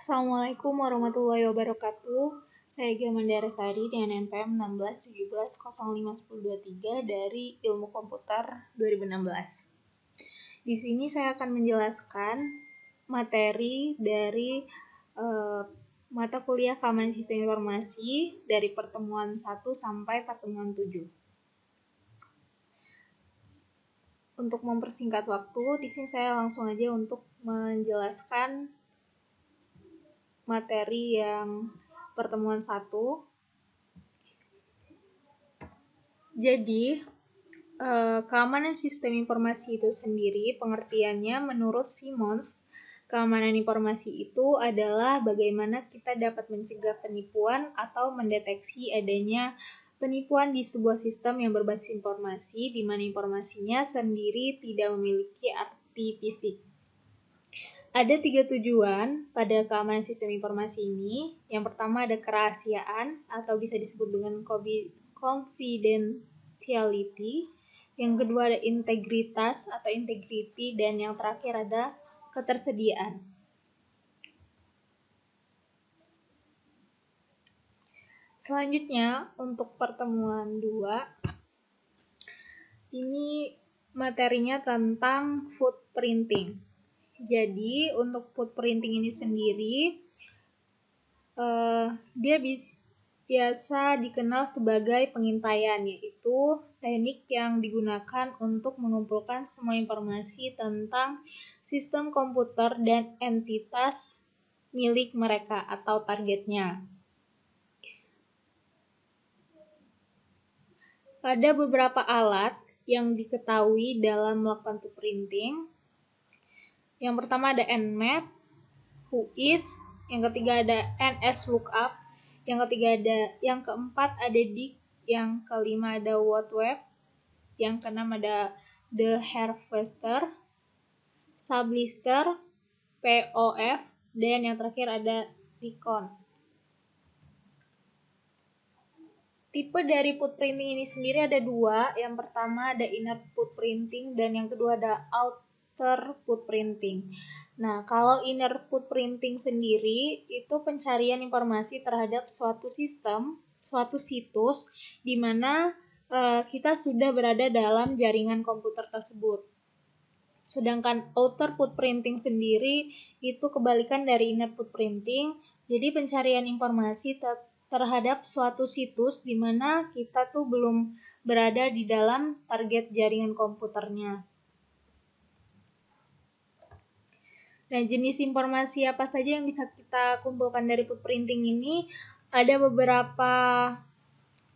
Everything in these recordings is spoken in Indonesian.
Assalamualaikum warahmatullahi wabarakatuh. Saya Gilmandara Sari dengan NPM 1617051023 dari Ilmu Komputer 2016. Di sini saya akan menjelaskan materi dari mata kuliah Keamanan Sistem Informasi dari pertemuan 1 sampai pertemuan 7. Untuk mempersingkat waktu, di sini saya langsung aja untuk menjelaskan materi yang pertemuan 1. Jadi, keamanan sistem informasi itu sendiri, pengertiannya menurut Simons, keamanan informasi itu adalah bagaimana kita dapat mencegah penipuan atau mendeteksi adanya penipuan di sebuah sistem yang berbasis informasi, di mana informasinya sendiri tidak memiliki arti fisik. Ada 3 tujuan pada keamanan sistem informasi ini. Yang pertama ada kerahasiaan atau bisa disebut dengan confidentiality. Yang kedua ada integritas atau integrity, dan yang terakhir ada ketersediaan. Selanjutnya untuk pertemuan 2, ini materinya tentang footprinting. Jadi untuk footprinting ini sendiri, dia biasa dikenal sebagai pengintaian, yaitu teknik yang digunakan untuk mengumpulkan semua informasi tentang sistem komputer dan entitas milik mereka atau targetnya. Ada beberapa alat yang diketahui dalam melakukan footprinting. Yang pertama ada Nmap, Whois, yang ketiga ada NSLOOKUP, yang keempat ada Dig, yang kelima ada WhatWeb, yang keenam ada The Harvester, Sublister, POF, dan yang terakhir ada Recon. Tipe dari footprinting ini sendiri ada 2. Yang pertama ada inner footprinting dan yang kedua ada outer footprinting. Nah, kalau inner footprinting sendiri itu pencarian informasi terhadap suatu sistem, suatu situs di mana kita sudah berada dalam jaringan komputer tersebut. Sedangkan outer footprinting sendiri itu kebalikan dari inner footprinting. Jadi pencarian informasi terhadap suatu situs di mana kita tuh belum berada di dalam target jaringan komputernya. Nah, jenis informasi apa saja yang bisa kita kumpulkan dari footprinting ini? Ada beberapa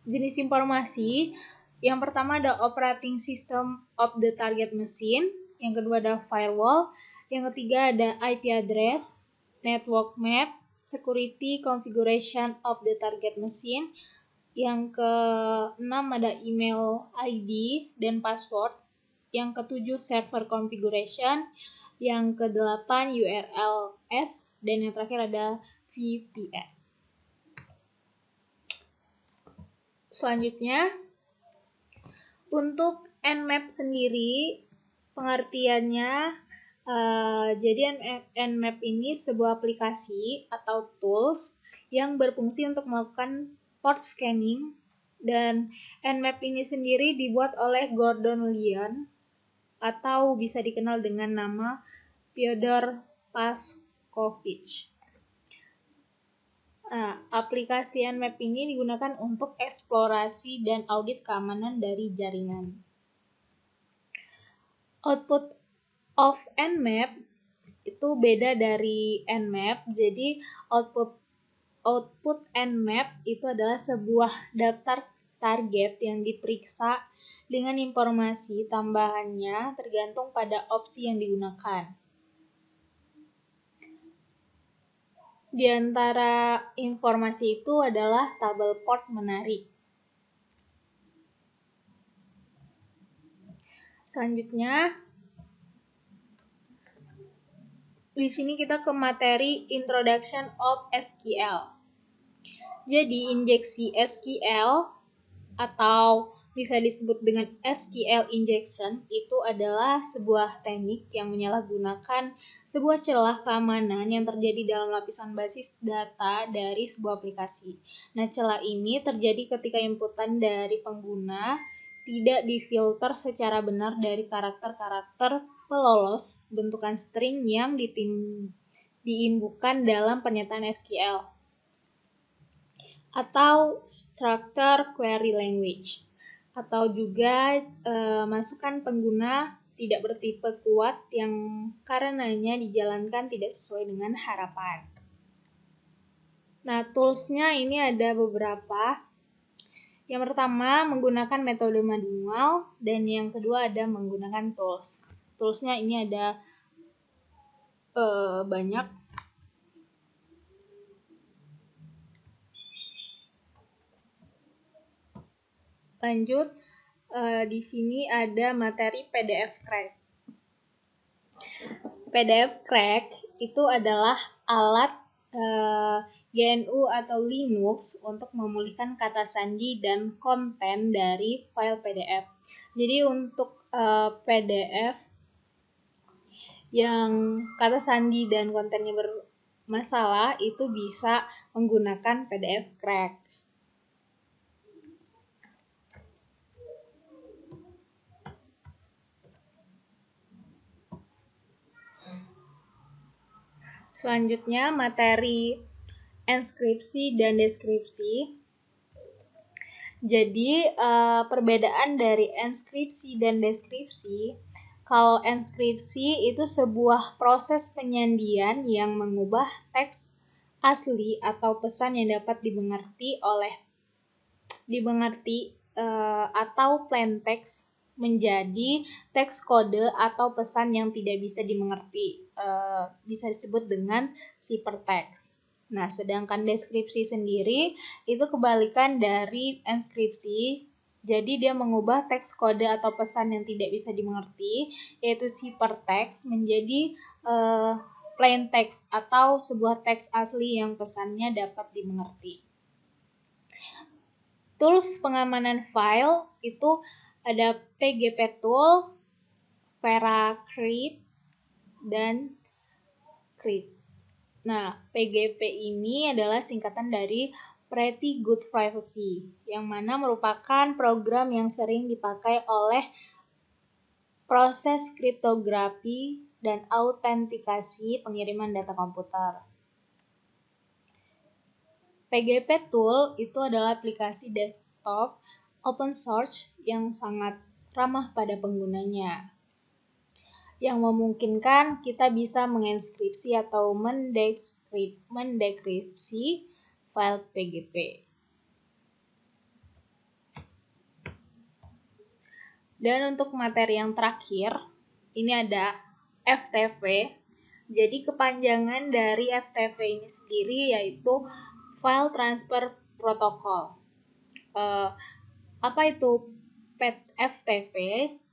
jenis informasi. Yang pertama ada operating system of the target machine. Yang kedua ada firewall. Yang ketiga ada IP address, network map, security configuration of the target machine. Yang keenam ada email ID dan password. Yang ketujuh server configuration. Yang ke-8 URLs, dan yang terakhir ada VPN. Selanjutnya, untuk Nmap sendiri pengertiannya, jadi Nmap ini sebuah aplikasi atau tools yang berfungsi untuk melakukan port scanning, dan Nmap ini sendiri dibuat oleh Gordon Lion atau bisa dikenal dengan nama Fyodor Paskovich. Aplikasi Nmap ini digunakan untuk eksplorasi dan audit keamanan dari jaringan. Output of Nmap itu beda dari Nmap. Jadi output Nmap itu adalah sebuah daftar target yang diperiksa dengan informasi tambahannya tergantung pada opsi yang digunakan. Di antara informasi itu adalah tabel port menarik. Selanjutnya, di sini kita ke materi Introduction of SQL. Jadi, injeksi SQL atau bisa disebut dengan SQL injection, itu adalah sebuah teknik yang menyalahgunakan sebuah celah keamanan yang terjadi dalam lapisan basis data dari sebuah aplikasi. Nah, celah ini terjadi ketika inputan dari pengguna tidak difilter secara benar dari karakter-karakter pelolos bentukan string yang diinputkan dalam pernyataan SQL atau Structured Query Language, atau juga masukan pengguna tidak bertipe kuat yang karenanya dijalankan tidak sesuai dengan harapan. Nah, toolsnya ini ada beberapa. Yang pertama menggunakan metode manual, dan yang kedua ada menggunakan tools. Toolsnya ini ada banyak. Lanjut, di sini ada materi PDF Crack. PDF Crack itu adalah alat GNU atau Linux untuk memulihkan kata sandi dan konten dari file PDF. Jadi untuk PDF yang kata sandi dan kontennya bermasalah itu bisa menggunakan PDF Crack. Selanjutnya materi enskripsi dan deskripsi. Jadi perbedaan dari enskripsi dan deskripsi, kalau enskripsi itu sebuah proses penyandian yang mengubah teks asli atau pesan yang dapat dimengerti atau plain text menjadi teks kode atau pesan yang tidak bisa dimengerti, bisa disebut dengan ciphertext. Nah, sedangkan deskripsi sendiri itu kebalikan dari enskripsi. Jadi dia mengubah teks kode atau pesan yang tidak bisa dimengerti, yaitu ciphertext, menjadi plain text atau sebuah teks asli yang pesannya dapat dimengerti. Tools pengamanan file itu ada PGP Tool, Veracrypt, dan Crypt. Nah, PGP ini adalah singkatan dari Pretty Good Privacy, yang mana merupakan program yang sering dipakai oleh proses kriptografi dan autentikasi pengiriman data komputer. PGP Tool itu adalah aplikasi desktop open source yang sangat ramah pada penggunanya, yang memungkinkan kita bisa menginskripsi atau mendekripsi file PGP. Dan untuk materi yang terakhir, ini ada FTP. Jadi kepanjangan dari FTP ini sendiri yaitu File Transfer Protocol. Apa itu FTP?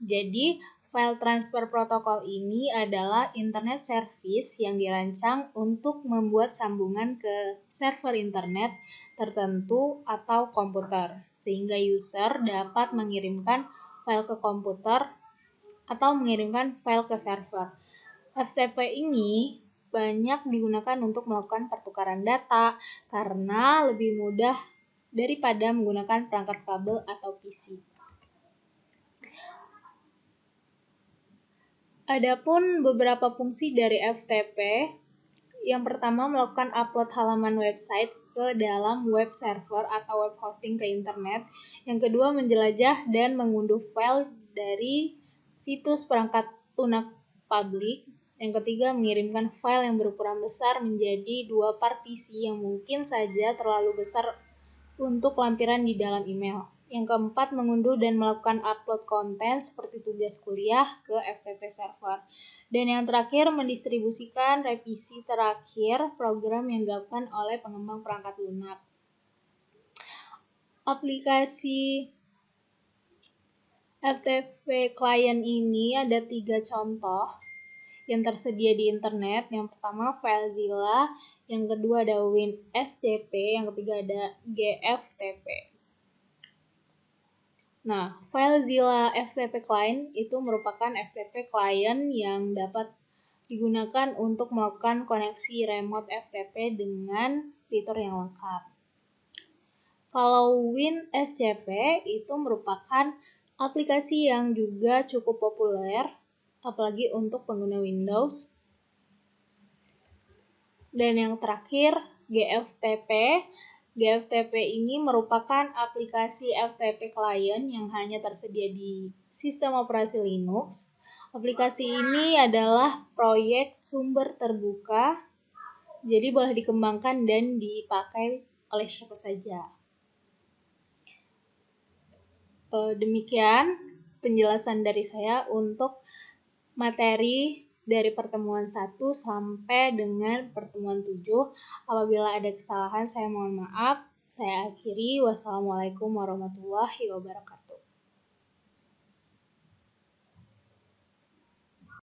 Jadi File Transfer Protocol ini adalah internet service yang dirancang untuk membuat sambungan ke server internet tertentu atau komputer, sehingga user dapat mengirimkan file ke komputer atau mengirimkan file ke server. FTP ini banyak digunakan untuk melakukan pertukaran data karena lebih mudah daripada menggunakan perangkat kabel atau PC. Adapun beberapa fungsi dari FTP, yang pertama melakukan upload halaman website ke dalam web server atau web hosting ke internet. Yang kedua menjelajah dan mengunduh file dari situs perangkat lunak publik. Yang ketiga mengirimkan file yang berukuran besar menjadi dua partisi yang mungkin saja terlalu besar untuk lampiran di dalam email. Yang keempat, mengunduh dan melakukan upload konten seperti tugas kuliah ke FTP server. Dan yang terakhir, mendistribusikan revisi terakhir program yang dilakukan oleh pengembang perangkat lunak. Aplikasi FTP client ini ada 3 contoh yang tersedia di internet. Yang pertama FileZilla, yang kedua ada WinSCP, yang ketiga ada GFTP. Nah, FileZilla FTP Client itu merupakan FTP client yang dapat digunakan untuk melakukan koneksi remote FTP dengan fitur yang lengkap. Kalau WinSCP itu merupakan aplikasi yang juga cukup populer, apalagi untuk pengguna Windows. Dan yang terakhir, GFTP. GFTP ini merupakan aplikasi FTP client yang hanya tersedia di sistem operasi Linux. Aplikasi ini adalah proyek sumber terbuka, jadi boleh dikembangkan dan dipakai oleh siapa saja. Demikian penjelasan dari saya untuk materi dari pertemuan 1 sampai dengan pertemuan 7. Apabila ada kesalahan, saya mohon maaf. Saya akhiri. Wassalamualaikum warahmatullahi wabarakatuh.